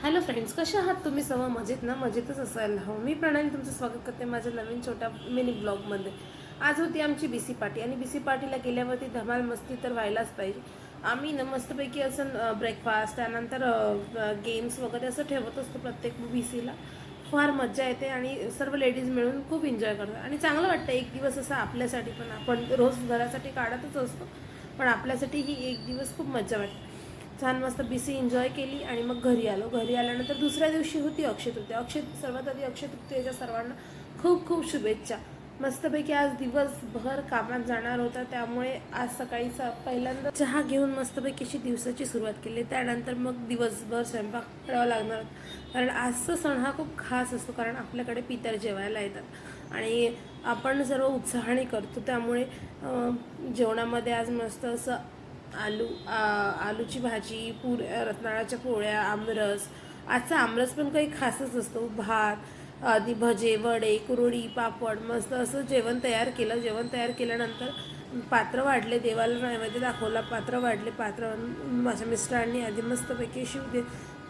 Hello friends, कसे आहात तुम्ही? सर्व मजेत ना? मजेतच असायला हवं. मी प्रणाली तुमचं स्वागत करते माझ्या नवीन छोट्या मिनी ब्लॉगमध्ये. आज होती आमची BC पार्टी आणि BC पार्टीला गेल्यावरती धमाल मस्ती तर व्हायलाच पाहिजे. आम्ही ना मस्तपैकी असं ब्रेकफास्ट त्यानंतर गेम्स वगैरे असं ठेवत असतो प्रत्येक BCला. फार मज्जा येते आणि सर्व लेडीज मिळून खूप एन्जॉय करतात आणि चांगलं वाटतं एक दिवस असं आपल्यासाठी. पण आपण रोज घरासाठी काढतच असतो, पण आपल्यासाठी ही एक दिवस खूप मज्जा वाटते. छान मस्त BC एन्जॉय केली आणि मग घरी आलो. घरी आल्यानंतर दुसऱ्या दिवशी होती अक्षय तृतीया. सर्वात आधी अक्षय तृतीयेच्या सर्वांना खूप खूप शुभेच्छा. मस्तपैकी आज दिवसभर कामात जाणार होता, त्यामुळे आज सकाळी पहिल्यांदा चहा घेऊन मस्तपैकी अशी दिवसाची सुरुवात केली. त्यानंतर मग दिवसभर स्वयंपाक करावा लागणार होता, कारण आजचा सण हा खूप खास असतो, कारण आपल्याकडे पितर जेवायला येतात आणि आपण सर्व उत्साहाने करतो. त्यामुळे जेवणामध्ये आज मस्त असं आलूची भाजी, रताळ्याच्या पोळ्या, आमरस. आजचा आमरस पण काही खासच असतो. भात, आधी भजे, वडे, कुरडी, पापड, मस्त असं जेवण तयार केलं. जेवण तयार केल्यानंतर पात्र वाढले, देवाला नैवेद्य दाखवला, पात्र वाढले. माझ्या मिस्टरांनी आधी मस्तपैकी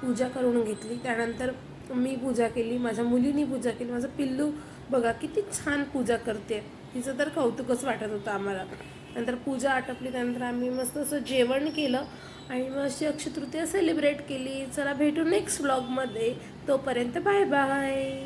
पूजा करून घेतली. त्यानंतर मी पूजा केली, माझ्या मुलींनी पूजा केली. माझं पिल्लू बघा किती छान पूजा करते, तिचं तर कौतुकच वाटत होतं आम्हाला. नंतर पूजा आटपली, त्यानंतर आम्ही मस्त असं जेवण केलं आणि मग अशी अक्षय तृतीया सेलिब्रेट केली. चला भेटू नेक्स्ट व्लॉगमध्ये. तोपर्यंत बाय बाय.